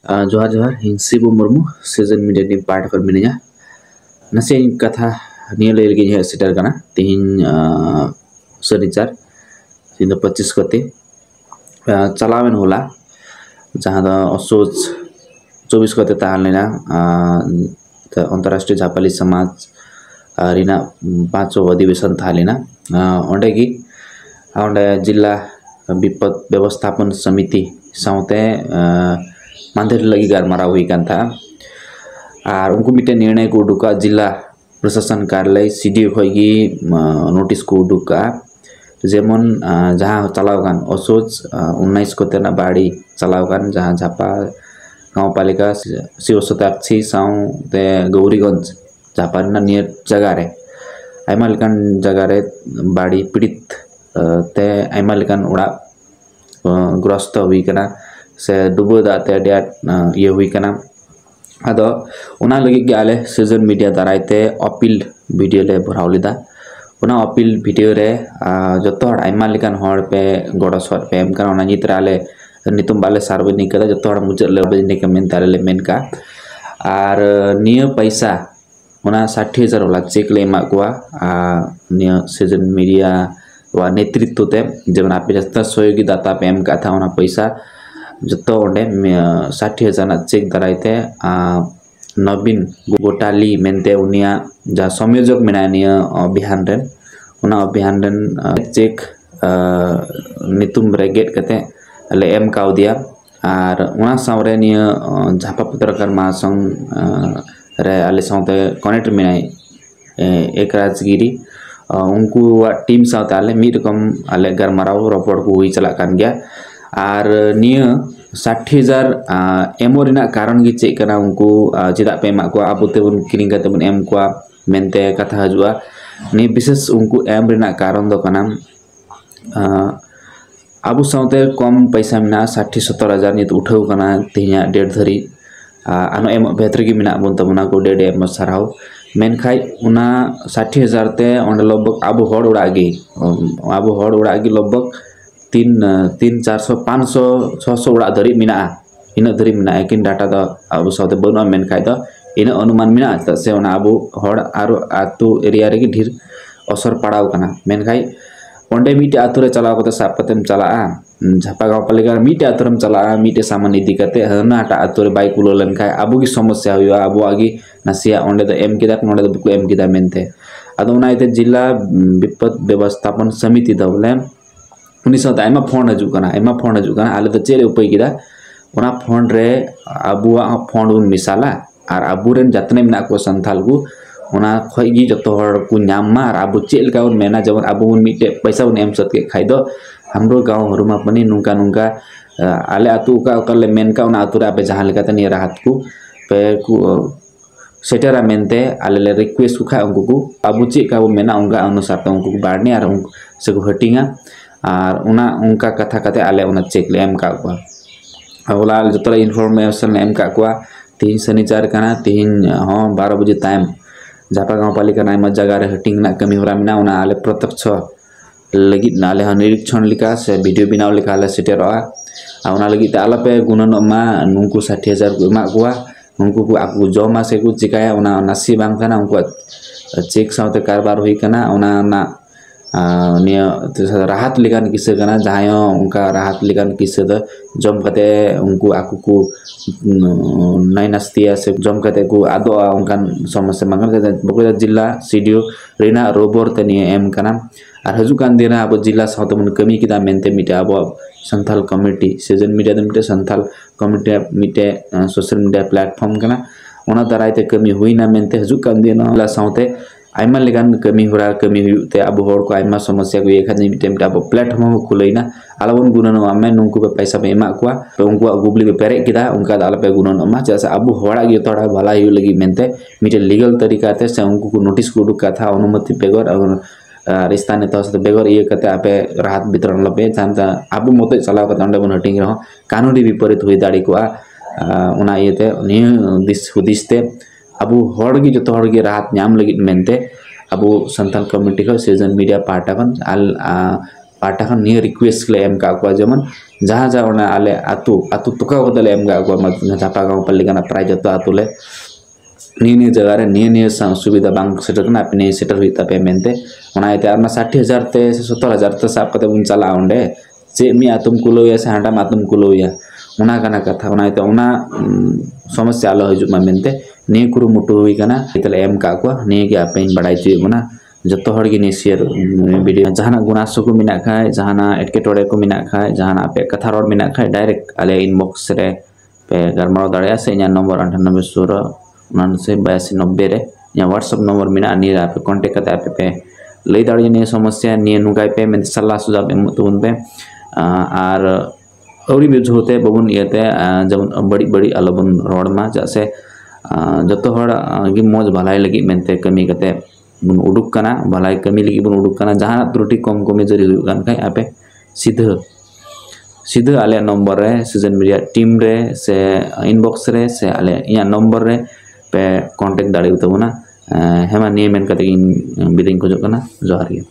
जोहार जोहार हिंग शिबु मुर्मू सीजन मीडिया टीम पार्ट पर मिनिया नसे कथा निया ले लगी है सेटर कना तिहिन शनिचार तिन 25 गते चलावेन होला जहाँ द असोज 24 गते ताहालेना अंतर्राष्ट्रीय झापाली समाज रिना 5औं अधिवेशन थालेना ओंडेगी ओंडे जिल्ला विपद व्यवस्थापन समिति साउते मांधेर लगी गारमारा हुई kan था और उनको मिटे निर्णय को उडुका जिला प्रशासन कार्यालय सीडीओ खोगी नोटिस को उडुका जेमन जहाँ चलावगान असोज 19 को तेना बाड़ी चलावगान जहाँ झापा गाँव पालिका शिवशताक्षी साउ ते गौरीगंज झापा नियर जगह रे आयमा लेकान जगह रे बाड़ी पीड़ित ते आयमा लेकान उड़ा ग्रस्त हुई कना से डुबो दाते डेट ये हुई कना अदो उना लगी के आले सीजन मीडिया दारायते अपील वीडियो ले भरावलिदा उना अपील वीडियो रे जतो हड़ आयमा लेकान हड़ पे गड़ो सर पे एम कना उना नितराले नितुम बाले सार्वजनिक कदा जतो हड़ मुझे ले ने कमेंट ताले मेन का आर निय पैसा उना 60,000 वाला चेक ले मा कोआ निय सीजन मीडिया वा नेतृत्व ते जब आप रास्ता सहयोगी दाता पे एम का था उना पैसा जतो ओंडे 60,000 चेक दराइते नवीन गोटाली मेनते उनिया जा संयोजक मेनानिया अभियान रेन उना अभियान रेन चेक नितुम रेगेट कते ले एम काउ दिया और उना सावरे निया झापा पत्रकार महासंघ रे आले साउते कनेक्ट मेनाई एक राजगिरी उनको टीम साउते आले मी रकम आले गरमाराव रपड़ को हुई चला कान गया और निया 60,000 एमोरिना कारण की चेक कना उनको चिदा पे मा को आबुते उन किरिंग कते उन एम को मेनते कथा हजुआ नि विशेष उनको एम रिना कारण दो कना आबु साउते कम पैसा मिना 60-70,000 नित उठाउ कना तिहिया डेढ़ धरी आनो एम बेहतर की मिना बुन तबना को डेढ़ एम सराव मेन खाई उना 60,000 ते ओंड लगभग आबु हड़ उड़ागी लगभग 300-400-500-600 उड़ा धरी मिना इन धरी मिना किन डाटा द आबु साउते बनुआ मेन खाई द इन अनुमान मिना त से ओना आबु हड़ आरो आतु एरिया रे ढेर असर पड़ाव कना मेन खाई ओंडे मीटे आतु रे चलाव कते साप कतेम चला झापा गाँव पालिका मीटे आतुरम चला मीटे सामान इदी कते हनाटा आतु रे बाइक उलो लन खाई आबु की समस्या हुआ आबु आगी नसिया ओंडे द एम किदा नोडे द बुक एम किदा मेनते अदो उना इते जिला विपद व्यवस्थापन समिति द बोले उनी साथ आयमा फोन हजुकना आले तो चेले उपय किदा उना फोन रे आबुआ फोन उन मिसाला और आबुरेन जतने मिना को संथाल को उना खयगी जतो हर को न्यामा और आबु चेल का उन मेना जवन आबु उन मिटे पैसा उन एम सत के खाइ दो हाम्रो गाँव हरुमा पनि नुका नुका आले आतु का ओकले मेन का उना आतुरा पे जहां लेका तनी राहत को पे को सेटरा मेनते आले रिक्वेस्ट को खा उनको को आबु चे का वो मेना उनका अनुसार उनको बाड़ने और उनको से को हटिंगा और उना उनका कथा कते आले उना चेक ले एम का को ओला जतरा इन्फॉर्मेशन एम का को तीन शनिचार कना तीन 12 बजे टाइम झापा गाँव पालिका नाम जगह रे हटिंग ना कमी होरा मिना उना आले प्रत्यक्ष लगी नाले निरीक्षण लिखा से वीडियो बिनाव लिखा आले सेटेर उना लगी ते आला पे गुणन मा नुंकु 60,000 को मा को उनको को आकु जमा से को चिकाया उना नसी बांग था ना उनको चेक साउते कारबार हुई कना उना ना निया राहत लिगान किसे कना जहां उनका राहत लिगान किसे द जम कते उनको आकु को नई नस्तिया से जम कते को आदो उनका समस्या मंगल बको जिला सीडीओ रेना रोबर तनी एम कना और हजुकान देना अब जिला साउते मन कमी किदा मेनते मिटे अब संथाल कमिटी सीजन मीडिया दे मिटे संथाल कमिटी मिटे सोशल मीडिया प्लेटफॉर्म कना ओना दराइते कमी हुई ना मेनते हजुकान देना जिला साउते आयमा लेगान कमी होरा कमी हुते अब हड़ को आयमा समस्या को एक खाने मिटे अब प्लेटफॉर्म को खुलैना आलावन गुणन आमे नुंकु पे पैसा पे एमा को उनको गुबली पे पेरे किदा उनका दाल पे गुणन मा जैसे अब हड़ा गे तोड़ा भला ही लगी मेनते मिटे लीगल तरीका ते से उनको को नोटिस को दुका था अनुमति बेगर और स्थानीय तह से बेगर ये कते आपे राहत वितरण लबे जानता अब मते चला का दंड बन हटिंग रहो कानूनी विपरीत हुई दाड़ी को उना येते नि दिस हुदिसते अब हड़ की जो हड़ की राहत नाम लगी मेनते अब संथाल कम्युनिटी को सीजन मीडिया पार्ट आल पाटा खन निये रिक्वेस्ट ले एम का को जेमन जहाँ जहाँ ओना आले आतु तुका को दले एम का को मत झापा गांव पल्लिकाना प्राय जतो आतु ले निये जगह रे निये सुविधा बांग सेटर कना अपने सेटर हुईता पे मेनते ओना इते आरना 60,000 ते 70,000 ते साब कते बुन चला ओंडे चे मी आतुम कुलोया से हांडा मातुम कुलोया ओना कना कथा ओना इते ओना समस्या आलो हजु मा मेनते निये कुरु मुटु हुई कना इतले एम का को निये के आपे बड़ाई चे ओना जतो हर गिनी शेयर वीडियो जहाना गुनासो को मिना खाय जहाना एटकेटोड़े को मिना खाय जहाना पे कथा रोड मिना खाय डायरेक्ट आले इनबॉक्स रे पे गरमाव दाड़िया से इना नंबर 9816 रे या व्हाट्सएप नंबर मिना नि पे कांटेक्ट कते आपे पे लई दाड़िया ने समस्या नि नुगाय पे में सलाह सुझाव एम तुन पे आर औरी बेज होते बबुन इयते जब बड़ी बड़ी अलबन रोड मा जैसे जतो हर गी मौज भलाई लगी मेनते कमी कते बुन उडुक कना भलाई कमी लगी बुन उडुक कना जहां त्रुटि कम कमी जरी हुई गान खाय आपे सीधे आले नंबर रे सीजन मीडिया टीम रे से इनबॉक्स रे से आले या नंबर रे पे कांटेक्ट दाड़ी उतबना हेमा निये मेन कते बिदिन को जो कना जोहार गे।